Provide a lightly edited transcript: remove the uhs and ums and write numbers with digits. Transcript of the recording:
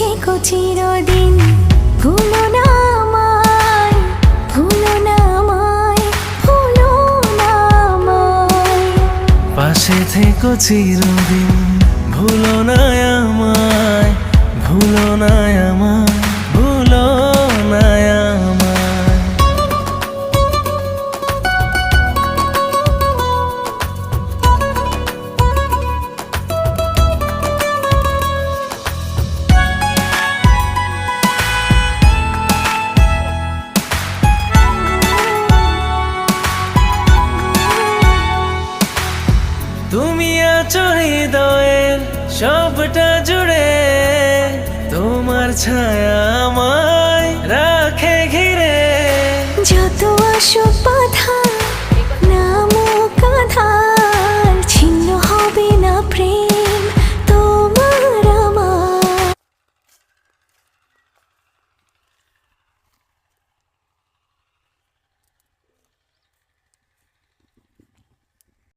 থেকো চিরদিন, ভুলো না আমায়, ভুলো না আমায়, ভুলো না আমায়। পাশে থেকো চিরদিন, ভুলো না আমায়, ভুলো না আমায়, ভুলো না আমায়। তুমি আছো হৃদয়ের সবটা জুড়ে, তোমার ছায়া